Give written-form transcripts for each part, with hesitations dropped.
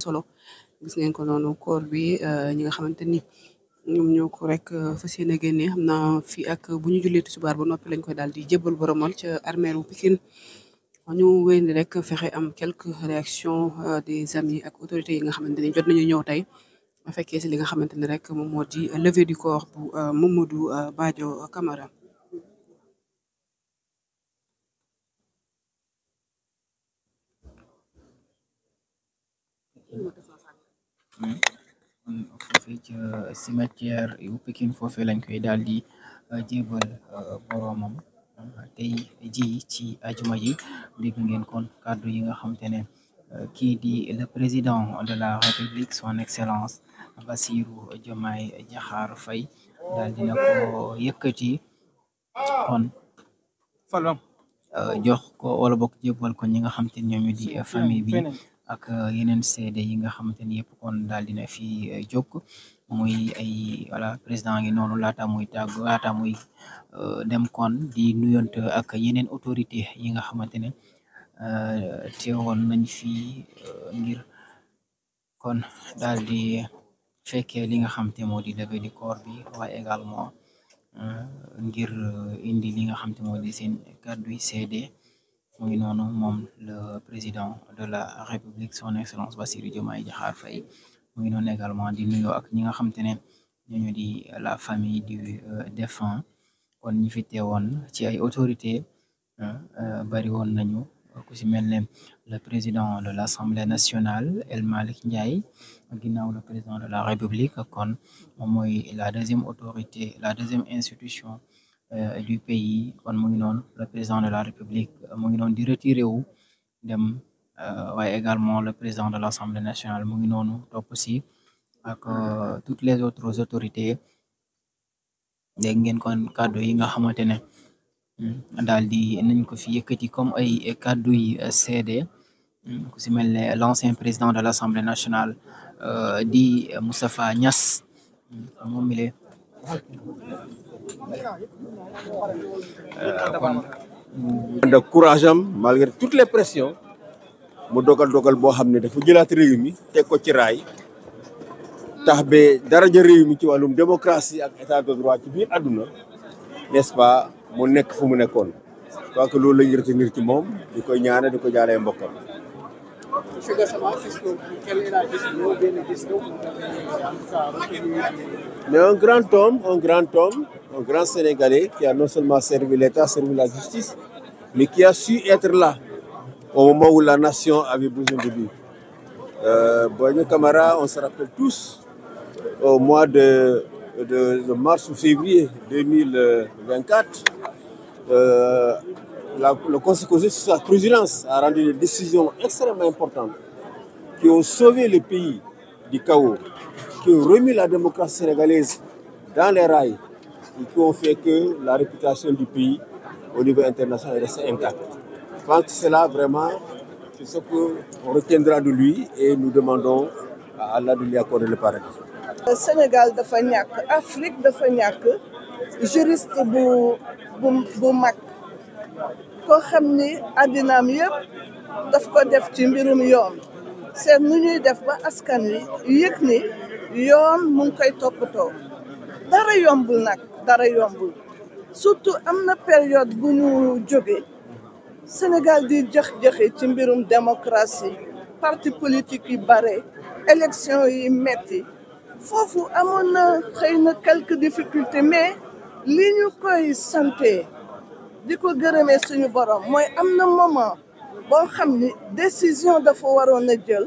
solo gis ngeen ko noonu koor bi ñi nga xamante ni ñoom ñoo ko rek fas yéene génne xam naa fii ak bu ñu jullee tisbaar ba noppi lañ koy daal di jébbal boromol ca armeeru Pikine ñu wéyandi rek fexe am quelques réactions des amis ak autorités yi nga xamante ni jot nañu ñëw tey fekkee si li nga xamante ni rek moom moo di levée du corps bu Mamadou Badio Camara. foofee ca cimetière yu Pikine foofee lañ koy daal di jébal boromam tey ji ci ajuma ji dégg ngeen kon kàddu yi nga xamante ne kii di le président de la République son excellence Bassirou Diomaye Diakhar Faye daal dina ko yëkkati kon jox ko wala bokk jébal ko ñi nga xamante ne ñoom di famille bi ak yeneen seede yi nga xamante ni yëpp kon daal dina fi jóg muy ay voilà président ngi noonu laata muy dem kon di nuyonte ak yeneen autorité yi nga xamante ne teewoon nañ fi ngir kon daal di fekkee li nga xamante moo di levée du corps bi waaye également ngir indi li nga xamante moo di seen kàdduy seede mu ngi noonu moom le président de la République son excellence Bassirou Diomaye Diakhar Faye mu ngi noonu également di nuyoo ak ñi nga xamante ne ñooñu di la famille du défunt kon ñi fi teewoon ci ay autorités bari woon nañu ku si mel ne le président de l'Assemblée nationale El Malick Ndiaye ginnaaw le président de la République kon moom mooy la deuxième autorité la deuxième institution du pays kon mu ngi noonu le président de la République mu ngi noonu di retiré wu dem waaye également le président de l'Assemblée nationale mu ngi noonu topp si ak toutes les autres autorités dégg ngeen kon kàddu yi nga xamante ne daal di nañ ko fi yëkkati comme ay kàddu yi seede ku si mel ne l'ancien président de l'Assemblée nationale di Moustapha Niass moom mi de courage am malgré toutes les pressions mu dogal boo xam ne dafa jëlaat réew mi teg ko ci raay tax ba daraja réew mi ci wàllum démocratie ak état de droit ci biir àdduna n'est-ce pas mu nekk fu mu nekkoon je crois que loolu la ñu retenir ci moom di koy ñaane di ko jaalee mbokkam. Mais un grand Sénégalais qui a non seulement servi l'État, servi la justice, mais qui a su être là au moment où la nation avait besoin de lui. Badio Camara, on se rappelle tous, au mois de mars ou février 2024, le Conseil constitutionnel, sous sa présidence, a rendu des décisions extrêmement importantes qui ont sauvé le pays du chaos, qui ont remis la démocratie sénégalaise dans les rails et qui ont fait que la réputation du pays au niveau international est restée intacte. Je pense que c'est là vraiment ce qu'on retiendra de lui et nous demandons à Allah de lui accorder le paradis. Sénégal dafa ñàkk Afrique dafa ñàkk juriste bu mag koo xam ni àddinaam yëpp daf ko def ci mbirum yoon seet nu ñuy def ba askan wi yëg ni yoon mu ngi koy toppatoo dara yombul nag dara yombul surtout am na période bu ñu jógee Sénégal di jax-jaxe ci mbirum démocratie parti politique yi bare élection yi metti foofu amoon na xëy na quelques difficultés mais li ñu koy santé di ko gërëmee suñu borom mooy am na moment boo xam ni décision dafa waroon a jël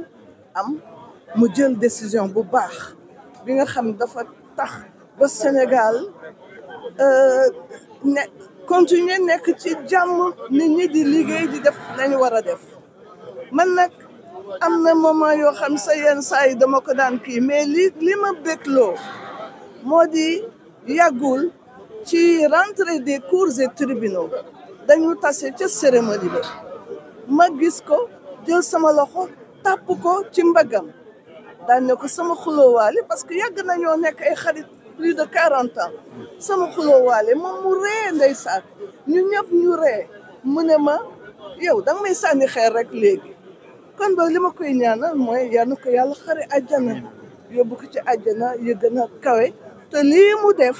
mu jël décision bu baax bi nga xam dafa tax ba Sénégal continuer nekk ci jàmm nit ñi di liggéey di def lañu war a def man nag am na moment yoo xam sa yenn saa yi dama ko daan kii mais li ma bégloo moo di yàggul ci rentrée des cours et tribunaux dañu tase ca cérémonie ba ma gis ko jël sama loxo tàpp ko ci mbagam daan ne ko sama xulóowaale parce que yàgg nañoo nekk ay xarit plus de 40 ans sama xulóowaale moom mu ree ndeysaan ñu ñëpp ñu ree mu ne ma yow danga may sànni xeer rek léegi kon ba li ma koy ñaanal mooy yal na ko yàlla xare àjjana yóbbu ko ci àjjana yu gën a kawe te lii mu def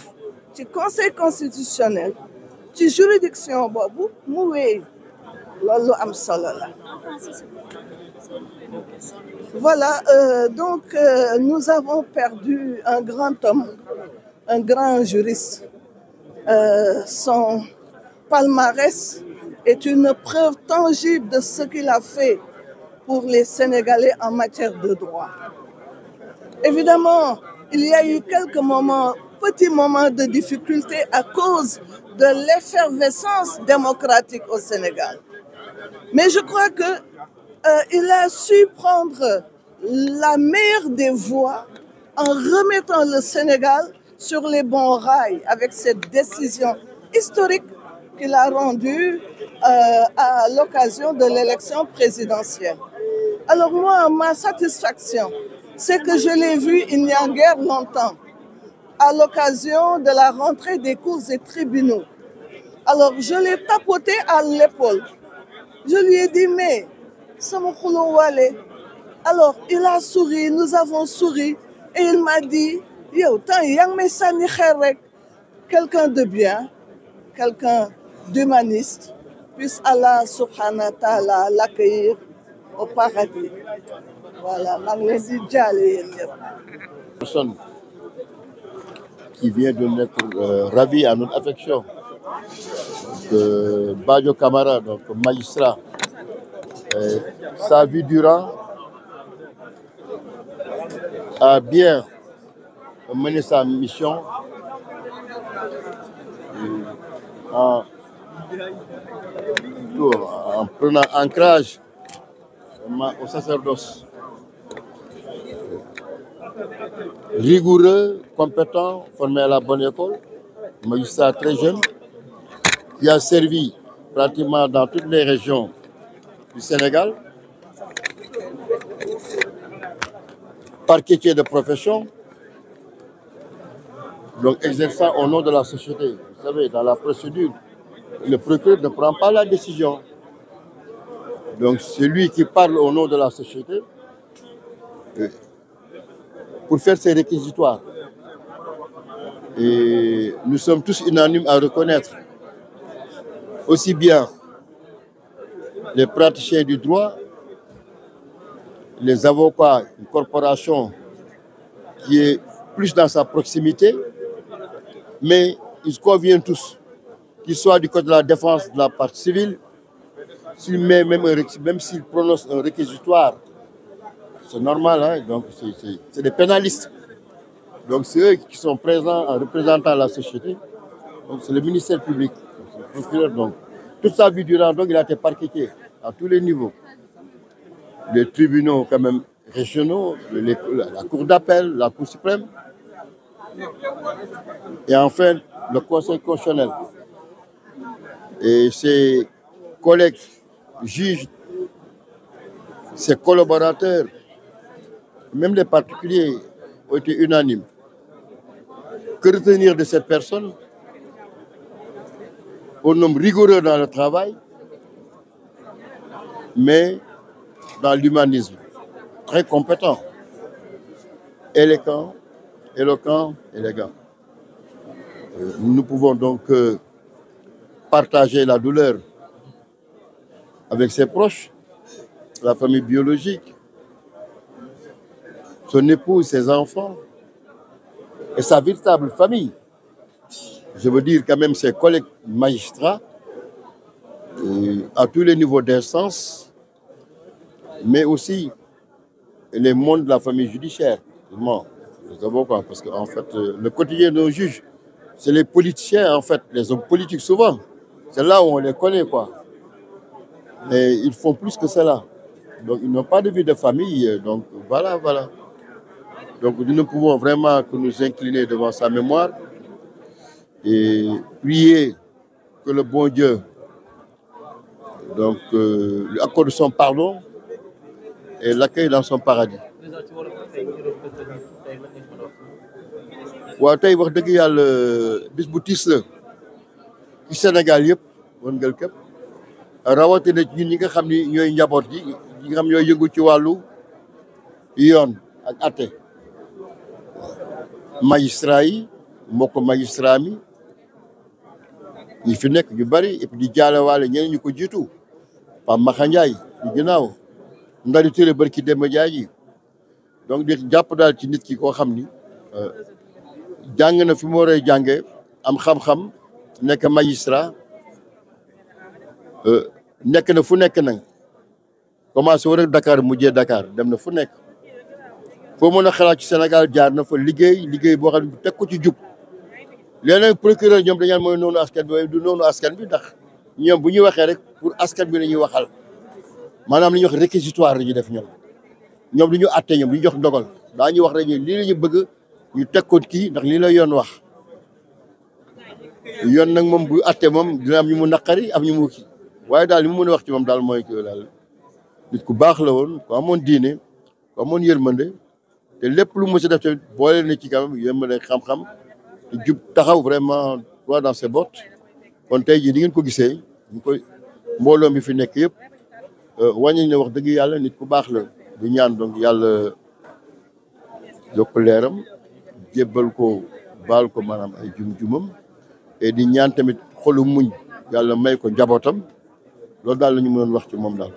ci conseil constitutionnel ci juridiction boobu mu wéy loolu am solo la. Voilà, nous avons perdu un grand homme, un grand juriste. Son palmarès est une preuve tangible de ce qu'il a fait pour les Sénégalais en matière de droit. Évidemment, il y a eu quelques petits moments de difficulté à cause de l'effervescence démocratique au Sénégal. Mais je crois que il a su prendre la meilleure des voies en remettant le Sénégal sur les bons rails avec cette décision historique qu'il a rendue à l'occasion de l'élection présidentielle. Alors moi, ma satisfaction, c'est que je l'ai vu il n'y a guère longtemps, à l'occasion de la rentrée des cours et tribunaux. Alors je l'ai tapoté à l'épaule. Je lui ai dit, mais alors il a souri, nous avons souri et il m'a dit, yo, quelqu'un de bien, quelqu'un d'humaniste, puisse Allah subhanahu wa ta'ala l'accueillir au paradis. Voilà, personne qui vient de naître ravi à notre affection. Badio Camara, donc magistrat, sa vie durant a bien mené sa mission en prenant ancrage au sacerdoce. Rigoureux, compétent, formé à la bonne école, magistrat très jeune, qui a servi pratiquement dans toutes les régions du Sénégal, parquetier de profession, donc exerçant au nom de la société. Vous savez, dans la procédure, le procureur ne prend pas la décision. Donc c'est lui qui parle au nom de la société pour faire ses réquisitoires. Et nous sommes tous unanimes à reconnaître aussi bien les praticiens du droit, les avocats, une corporation qui est plus dans sa proximité, mais ils conviennent tous, qu'ils soient du côté de la défense de la partie civile, même s'ils prononcent un réquisitoire, c'est normal, hein? Donc c'est des pénalistes. Donc c'est eux qui sont présents en représentant la société. Donc c'est le ministère public, le procureur. Donc toute sa vie durant, donc il a été parquetier à tous les niveaux. Les tribunaux quand même régionaux, la cour d'appel, la cour suprême, et enfin le conseil constitutionnel. Et ses collègues juges, ses collaborateurs, même les particuliers ont été unanimes. Que retenir de cette personne? Un homme rigoureux dans le travail, mais dans l'humanisme, très compétent, éloquent, élégant. Nous pouvons donc partager la douleur avec ses proches, la famille biologique, son épouse, ses enfants et sa véritable famille. Je veux dire quand même ses collègues magistrats à tous les niveaux d'instance, mais aussi les mondes de la famille judiciaire, les avocats, parce qu'en fait, le quotidien de nos juges, c'est les politiciens, en fait, les hommes politiques souvent. C'est là où on les connaît, quoi. Mais ils font plus que cela. Donc, ils n'ont pas de vie de famille. Donc, voilà. Donc, nous ne pouvons vraiment que nous incliner devant sa mémoire et prier que le bon Dieu donc, lui accorde son pardon et l'accueille dans son paradis. waaw tey wax dëgg yàlla bis bu tiis la ci Sénégal yëpp wërngal képp rawatina ci ñun ñi nga xam ni ñooy njaboot gi ñi nga xam ñooy yëngu ci wàllu yoon ak atte magistrat yi mbokk magistrat mi ñi fi nekk ñu bari et puis di jaalewaale ñeneen ñu ko jiitu Pape Maxa Ndiaye ñu ginnaaw Ndari Touré barki Demba Ndiaye ji donc di jàpp daal ci nit ki koo xam ni jàng na fi mu war a jàngee am xam-xam nekk magistrat nekk na fu nekk nag commencé war a Dakar mujjee Dakar dem na fu nekk foo mën a xalaat ci Sénégal jaar na fa liggéey boo xam ne teg ko ci jub léeg-léeg procureur ñoom dañaan mooy noonu askan bi waaye du noonu askan bi ndax ñoom bu ñuy waxee rek pour askan bi la ñuy waxal maanaam li ñuy wax réquisitoire la ñuy def ñoom du ñu àtte ñoom du ñu jox ndogal daa ñuy wax rek lii la ñu bëgg ñu teg ko kii ndax lii la yoon wax yoon nag moom bu àtte moom dina am ñu mu naqari am ñu mu kii waaye daal li mu mën a wax ci moom daal mooy que daal nit ku baax la woon ku amoon diine ku amoon yërmande te lépp lu mos a def tamit boole na ci kanam yërmande xam-xam te jub taxaw vraiment droit dans ses bottes kon tey jii di ngeen ko gisee ñu koy mbooloo mi fi nekk yëpp wàññi ne wax dëgg yàlla nit ku baax la di ñaan donc yàlla yokk leeram jébbal ko baal ko maanaam ay jum-jumam et di ñaan tamit xolu muñ yàlla may ko njabootam loolu daal la ñu mënoon wax ci moom daal.